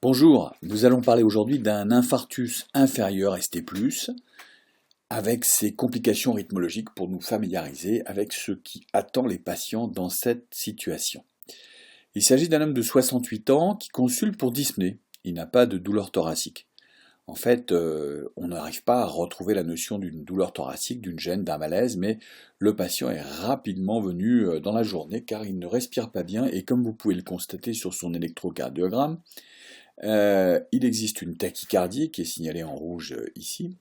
Bonjour, nous allons parler aujourd'hui d'un infarctus inférieur ST+, avec ses complications rythmologiques pour nous familiariser avec ce qui attend les patients dans cette situation. Il s'agit d'un homme de 68 ans qui consulte pour dyspnée. Il n'a pas de douleur thoracique. En fait, on n'arrive pas à retrouver la notion d'une douleur thoracique, d'une gêne, d'un malaise, mais le patient est rapidement venu dans la journée car il ne respire pas bien et comme vous pouvez le constater sur son électrocardiogramme, il existe une tachycardie qui est signalée en rouge ici,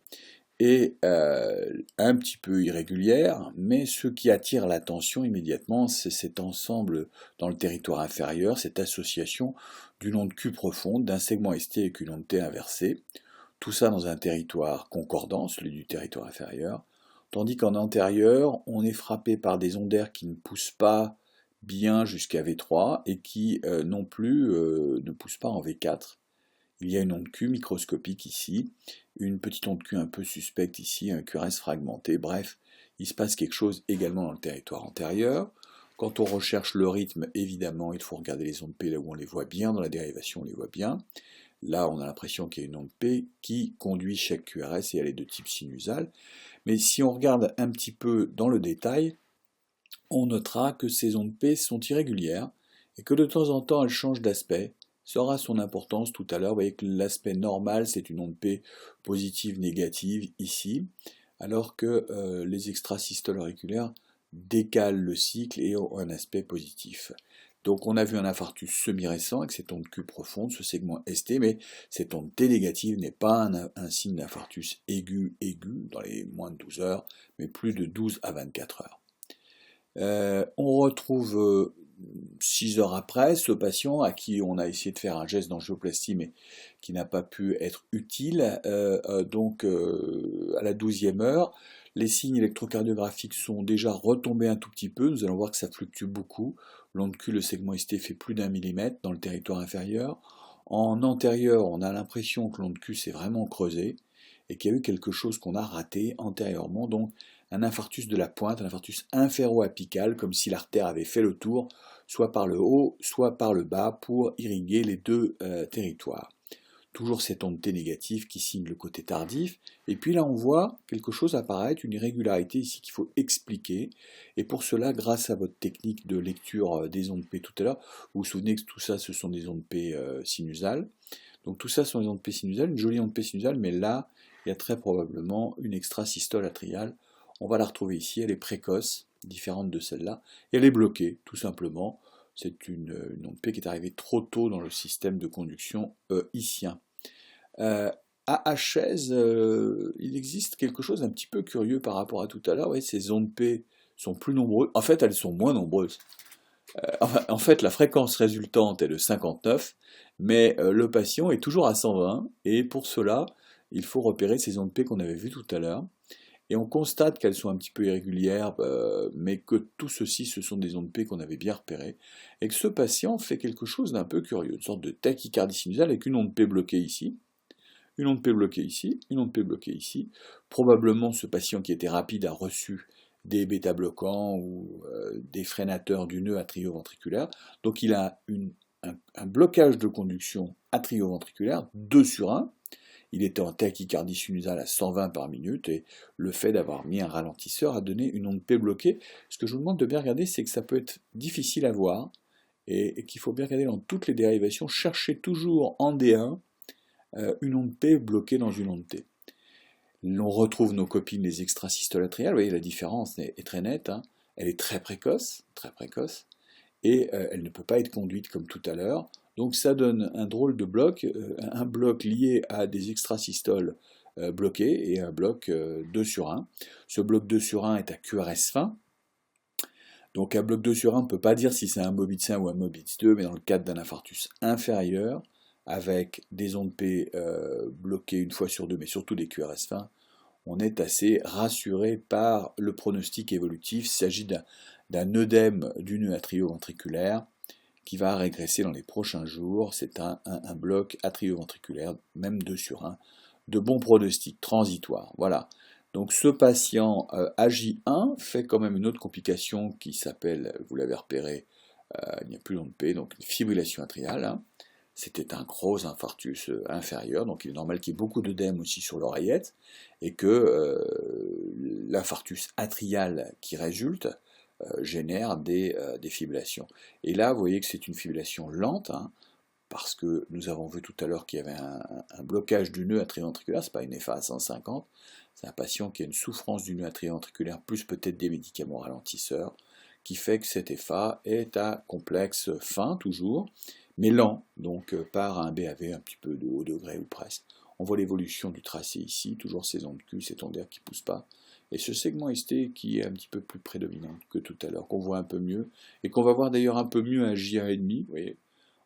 et un petit peu irrégulière, mais ce qui attire l'attention immédiatement, c'est cet ensemble dans le territoire inférieur, cette association d'une onde Q profonde, d'un segment ST avec une onde T inversée, tout ça dans un territoire concordant, celui du territoire inférieur, tandis qu'en antérieur, on est frappé par des ondaires qui ne poussent pas bien jusqu'à V3 et qui non plus ne poussent pas en V4. Il y a une onde Q microscopique ici, une petite onde Q un peu suspecte ici, un QRS fragmenté, bref, il se passe quelque chose également dans le territoire antérieur. Quand on recherche le rythme, évidemment, il faut regarder les ondes P là où on les voit bien, dans la dérivation on les voit bien. Là, on a l'impression qu'il y a une onde P qui conduit chaque QRS et elle est de type sinusal. Mais si on regarde un petit peu dans le détail, on notera que ces ondes P sont irrégulières et que de temps en temps elles changent d'aspect. Ça aura son importance tout à l'heure. Vous voyez que l'aspect normal, c'est une onde P positive, négative ici, alors que les extrasystoles auriculaires décalent le cycle et ont un aspect positif. Donc on a vu un infarctus semi-récent avec cette onde Q profonde, ce segment ST, mais cette onde T négative n'est pas un signe d'infarctus aigu dans les moins de 12 heures, mais plus de 12 à 24 heures. On retrouve 6 heures après ce patient à qui on a essayé de faire un geste d'angioplastie mais qui n'a pas pu être utile. À la 12e heure, les signes électrocardiographiques sont déjà retombés un tout petit peu. Nous allons voir que ça fluctue beaucoup. L'onde Q, le segment ST fait plus d'1 millimètre dans le territoire inférieur. En antérieur, on a l'impression que l'onde Q s'est vraiment creusée et qu'il y a eu quelque chose qu'on a raté antérieurement. Donc un infarctus de la pointe, un infarctus inféro-apical, comme si l'artère avait fait le tour, soit par le haut, soit par le bas, pour irriguer les deux territoires. Toujours cette onde T négative qui signe le côté tardif. Et puis là, on voit quelque chose apparaître, une irrégularité ici qu'il faut expliquer. Et pour cela, grâce à votre technique de lecture des ondes P tout à l'heure, vous vous souvenez que tout ça, ce sont des ondes P sinusales. Donc tout ça sont des ondes P sinusales, une jolie onde P sinusale, mais là, il y a très probablement une extrasystole atriale. On va la retrouver ici, elle est précoce, différente de celle-là, et elle est bloquée, tout simplement. C'est une onde P qui est arrivée trop tôt dans le système de conduction issien. À HS, il existe quelque chose d'un petit peu curieux par rapport à tout à l'heure. Ouais, ces ondes P sont plus nombreuses. En fait, elles sont moins nombreuses. En fait, la fréquence résultante est de 59, mais le patient est toujours à 120, et pour cela, il faut repérer ces ondes P qu'on avait vues tout à l'heure. Et on constate qu'elles sont un petit peu irrégulières, mais que tout ceci, ce sont des ondes P qu'on avait bien repérées, et que ce patient fait quelque chose d'un peu curieux, une sorte de tachycardie sinusale avec une onde P bloquée ici, une onde P bloquée ici, une onde P bloquée ici. Probablement ce patient qui était rapide a reçu des bêta-bloquants ou des freinateurs du nœud atrioventriculaire, donc il a un blocage de conduction atrioventriculaire 2 sur 1, il était en tachycardie sinusale à 120 par minute et le fait d'avoir mis un ralentisseur a donné une onde P bloquée. Ce que je vous demande de bien regarder, c'est que ça peut être difficile à voir et qu'il faut bien regarder dans toutes les dérivations. Cherchez toujours en D1 une onde P bloquée dans une onde T. On retrouve nos copines les extrasystoles atriales. Vous voyez, la différence est très nette. Hein. Elle est très précoce, et elle ne peut pas être conduite comme tout à l'heure. Donc ça donne un drôle de bloc, un bloc lié à des extrasystoles bloqués et un bloc 2 sur 1. Ce bloc 2 sur 1 est à QRS fin. Donc un bloc 2 sur 1, on ne peut pas dire si c'est un Mobitz 1 ou un Mobitz 2, mais dans le cadre d'un infarctus inférieur, avec des ondes P bloquées une fois sur deux, mais surtout des QRS fins, on est assez rassuré par le pronostic évolutif. Il s'agit d'un œdème du nœud atrioventriculaire qui va régresser dans les prochains jours. C'est un bloc atrioventriculaire, même 2 sur 1, de bon pronostic, transitoire. Voilà. Donc ce patient AJ1 fait quand même une autre complication qui s'appelle, vous l'avez repéré, il n'y a plus d'onde P, donc une fibrillation atriale. Hein. c'était un gros infarctus inférieur, donc il est normal qu'il y ait beaucoup d'œdème aussi sur l'oreillette, et que l'infarctus atrial qui résulte génère des fibrillations. Et là, vous voyez que c'est une fibrillation lente, hein, parce que nous avons vu tout à l'heure qu'il y avait un blocage du nœud atrioventriculaire, ce n'est pas une FA à 150, c'est un patient qui a une souffrance du nœud atrioventriculaire, plus peut-être des médicaments ralentisseurs, qui fait que cet FA est à complexe fin toujours, mais lent, donc par un BAV un petit peu de haut degré ou presque. On voit l'évolution du tracé ici, toujours ces ondes Q, cette onde R qui ne pousse pas, et ce segment ST qui est un petit peu plus prédominant que tout à l'heure, qu'on voit un peu mieux, et qu'on va voir d'ailleurs un peu mieux à J1,5, vous voyez,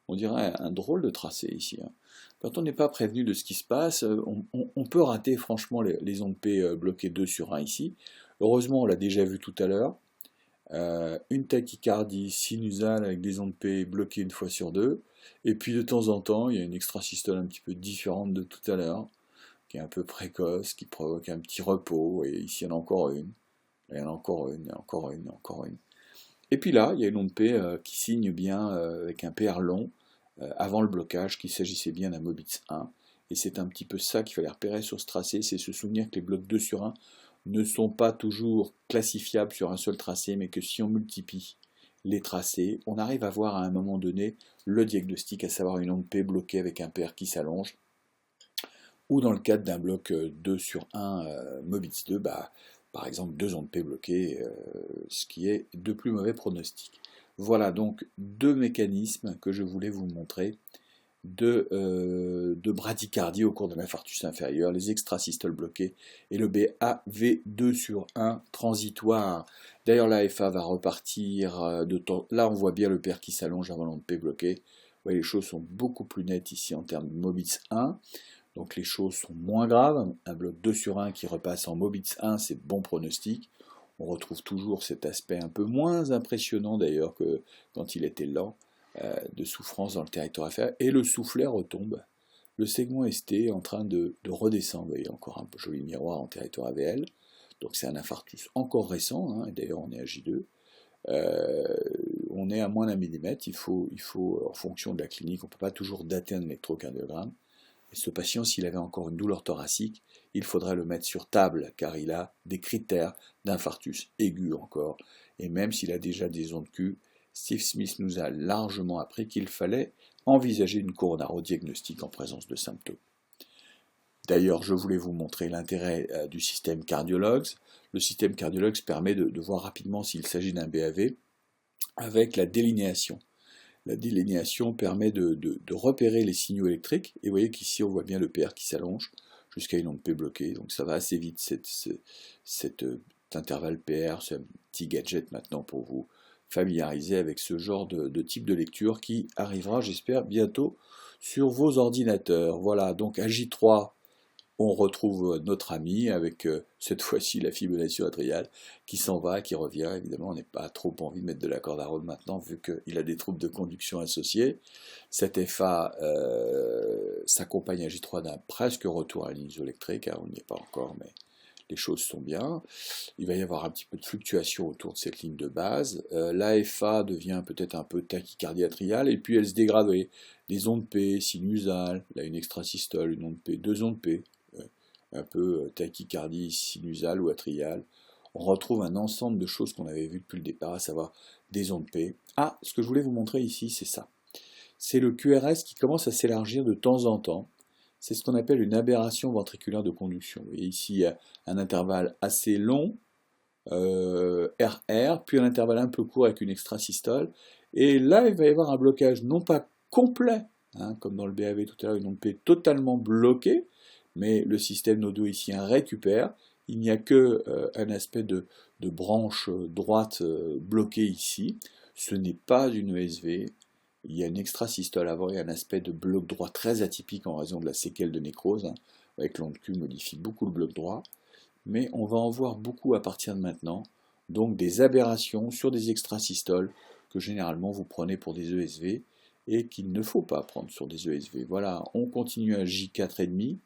on dirait un drôle de tracé ici. Hein. Quand on n'est pas prévenu de ce qui se passe, on peut rater franchement les ondes P bloquées 2 sur 1 ici. Heureusement, on l'a déjà vu tout à l'heure. Une tachycardie sinusale avec des ondes P bloquées une fois sur 2. Et puis de temps en temps, il y a une extrasystole un petit peu différente de tout à l'heure, qui est un peu précoce, qui provoque un petit repos. Et ici, il y en a encore une. Il y en a encore une, et encore une, et encore une. Et puis là, il y a une onde P qui signe bien avec un PR long avant le blocage, qu'il s'agissait bien d'un Mobitz 1. Et c'est un petit peu ça qu'il fallait repérer sur ce tracé, c'est se souvenir que les blocs 2 sur 1 ne sont pas toujours classifiables sur un seul tracé, mais que si on multiplie les tracés, on arrive à voir à un moment donné le diagnostic, à savoir une onde P bloquée avec un PR qui s'allonge, ou dans le cadre d'un bloc 2 sur 1 Mobitz 2, par exemple 2 ondes P bloquées, ce qui est de plus mauvais pronostic. Voilà donc deux mécanismes que je voulais vous montrer de bradycardie au cours de l'infarctus inférieur, les extrasystoles bloquées et le BAV2 sur 1 transitoire. D'ailleurs la FA va repartir de temps. Là on voit bien le PR qui s'allonge avant l'onde P bloquée. Vous voyez, les choses sont beaucoup plus nettes ici en termes de Mobitz 1. Donc les choses sont moins graves. Un bloc 2 sur 1 qui repasse en Mobitz 1, c'est bon pronostic. On retrouve toujours cet aspect un peu moins impressionnant d'ailleurs que quand il était lent, de souffrance dans le territoire inférieur. Et le soufflet retombe. Le segment ST est en train de redescendre. Vous voyez, encore un joli miroir en territoire AVL. Donc c'est un infarctus encore récent, hein, d'ailleurs on est à J2. On est à moins d'un millimètre. Il faut, en fonction de la clinique, on ne peut pas toujours dater un électrocardiogramme. Et ce patient, s'il avait encore une douleur thoracique, il faudrait le mettre sur table, car il a des critères d'infarctus aigu encore. Et même s'il a déjà des ondes Q, Steve Smith nous a largement appris qu'il fallait envisager une coronarodiagnostic en présence de symptômes. D'ailleurs, je voulais vous montrer l'intérêt du système Cardiologs. Le système Cardiologs permet de voir rapidement s'il s'agit d'un BAV avec la délinéation. La délinéation permet de repérer les signaux électriques, et vous voyez qu'ici on voit bien le PR qui s'allonge jusqu'à une onde P bloquée, donc ça va assez vite cet intervalle PR, c'est un petit gadget maintenant pour vous familiariser avec ce genre de type de lecture qui arrivera, j'espère, bientôt sur vos ordinateurs. Voilà, donc à J3, on retrouve notre ami avec cette fois-ci la fibrillation atriale qui s'en va, qui revient. Évidemment, on n'est pas trop envie de mettre de la corde à rôde maintenant vu qu'il a des troubles de conduction associés. Cette FA s'accompagne à J3 d'un presque retour à la ligne isoélectrique. On n'y est pas encore, mais les choses sont bien. Il va y avoir un petit peu de fluctuation autour de cette ligne de base. La FA devient peut-être un peu tachycardie atriale et puis elle se dégrade. Vous voyez, les ondes P, sinusales, là une extrasystole, une onde P, deux ondes P, un peu tachycardie sinusale ou atriale. On retrouve un ensemble de choses qu'on avait vues depuis le départ, à savoir des ondes P. Ah, ce que je voulais vous montrer ici, c'est ça. C'est le QRS qui commence à s'élargir de temps en temps. C'est ce qu'on appelle une aberration ventriculaire de conduction. Vous voyez ici, il y a un intervalle assez long, RR, puis un intervalle un peu court avec une extrasystole. Et là, il va y avoir un blocage non pas complet, hein, comme dans le BAV tout à l'heure, une onde P totalement bloquée, mais le système nodo-ischien récupère. Il n'y a que un aspect de branche droite bloquée ici. Ce n'est pas une ESV. Il y a une extrasystole avant et un aspect de bloc droit très atypique en raison de la séquelle de nécrose. Hein, avec l'onde Q modifie beaucoup le bloc droit. Mais on va en voir beaucoup à partir de maintenant. Donc des aberrations sur des extrasystoles que généralement vous prenez pour des ESV et qu'il ne faut pas prendre sur des ESV. Voilà, on continue à J4,5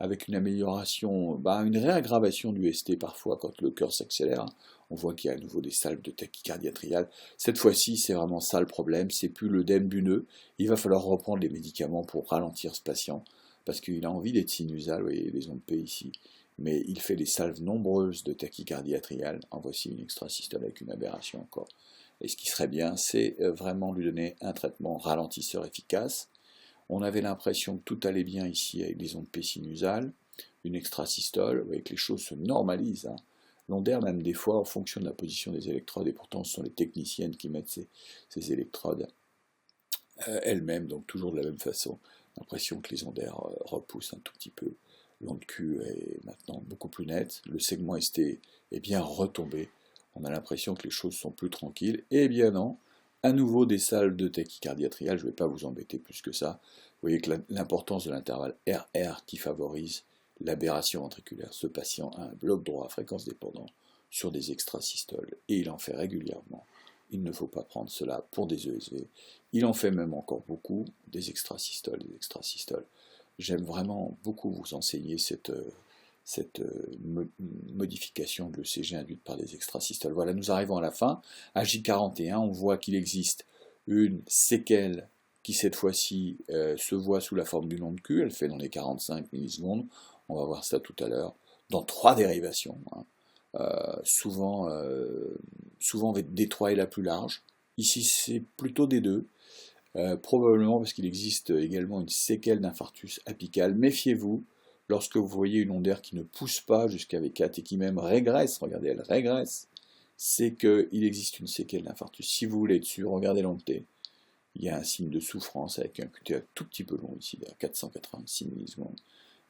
avec une amélioration, une réaggravation du ST parfois quand le cœur s'accélère. On voit qu'il y a à nouveau des salves de tachycardie atriale. Cette fois-ci, c'est vraiment ça le problème, c'est plus l'œdème buneux. Il va falloir reprendre les médicaments pour ralentir ce patient, parce qu'il a envie d'être sinusal, vous voyez les ondes P ici, mais il fait des salves nombreuses de tachycardie atriale. En voici une extrasystole avec une aberration encore. Et ce qui serait bien, c'est vraiment lui donner un traitement ralentisseur efficace. On avait l'impression que tout allait bien ici avec les ondes P sinusales, une extrasystole, vous voyez que les choses se normalisent. L'ondaire, même des fois, en fonction de la position des électrodes, et pourtant ce sont les techniciennes qui mettent ces électrodes elles-mêmes, donc toujours de la même façon. L'impression que les ondaires repoussent un tout petit peu. L'onde Q est maintenant beaucoup plus nette, le segment ST est bien retombé, on a l'impression que les choses sont plus tranquilles, et bien non, à nouveau des salves de tachycardie atriale, je ne vais pas vous embêter plus que ça. Vous voyez que l'importance de l'intervalle RR qui favorise l'aberration ventriculaire. Ce patient a un bloc droit à fréquence dépendant sur des extrasystoles, et il en fait régulièrement. Il ne faut pas prendre cela pour des ESV. Il en fait même encore beaucoup, des extrasystoles, J'aime vraiment beaucoup vous enseigner cette modification de l'ECG induite par des extrasystoles. Voilà, nous arrivons à la fin. À J41, on voit qu'il existe une séquelle qui cette fois-ci se voit sous la forme d'une onde Q, elle fait dans les 45 millisecondes, on va voir ça tout à l'heure, dans 3 dérivations. Souvent D3 est la plus large, ici c'est plutôt D2, probablement parce qu'il existe également une séquelle d'infarctus apical. Méfiez-vous, lorsque vous voyez une ondaire qui ne pousse pas jusqu'à V4 et qui même régresse, regardez, elle régresse, c'est qu'il existe une séquelle d'infarctus. Si vous voulez être sûr, regardez l'onde T. Il y a un signe de souffrance avec un QT un tout petit peu long ici, à 486 millisecondes.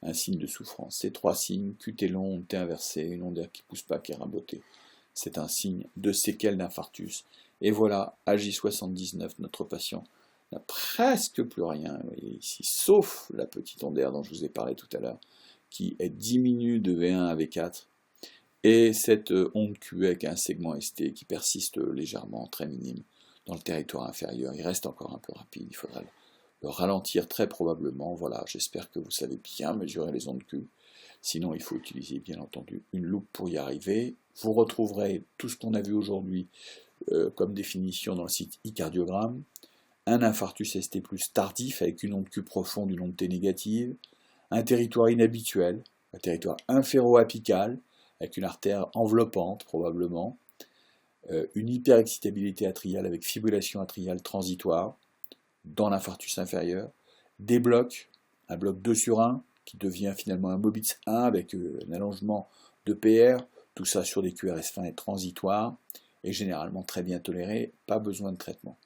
Un signe de souffrance. Ces 3 signes, QT long, onde T inversée, une ondaire qui ne pousse pas, qui est rabotée. C'est un signe de séquelle d'infarctus. Et voilà, à J79, notre patient n'a presque plus rien, vous voyez ici, sauf la petite ondaire dont je vous ai parlé tout à l'heure, qui est diminue de V1 à V4, et cette onde Q avec un segment ST qui persiste légèrement, très minime, dans le territoire inférieur. Il reste encore un peu rapide, il faudra le ralentir très probablement. Voilà, j'espère que vous savez bien mesurer les ondes Q. Sinon, il faut utiliser bien entendu une loupe pour y arriver. Vous retrouverez tout ce qu'on a vu aujourd'hui comme définition dans le site iCardiogramme. Un infarctus ST+ tardif avec une onde Q profonde, une onde T négative, un territoire inhabituel, un territoire inféro-apical, avec une artère enveloppante probablement, une hyperexcitabilité atriale avec fibrillation atriale transitoire dans l'infarctus inférieur, des blocs, un bloc 2/1 qui devient finalement un Mobitz 1 avec un allongement de PR, tout ça sur des QRS fins et transitoires, et généralement très bien toléré, pas besoin de traitement.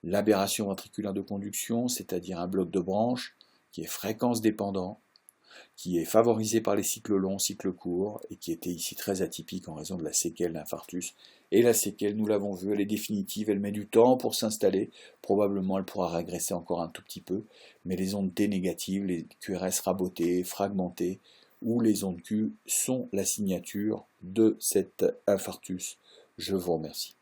L'aberration ventriculaire de conduction, c'est-à-dire un bloc de branche qui est fréquence dépendant, qui est favorisé par les cycles longs, cycles courts, et qui était ici très atypique en raison de la séquelle d'infarctus. Et la séquelle, nous l'avons vu, elle est définitive, elle met du temps pour s'installer, probablement elle pourra régresser encore un tout petit peu, mais les ondes T négatives, les QRS rabotées, fragmentées, ou les ondes Q sont la signature de cet infarctus. Je vous remercie.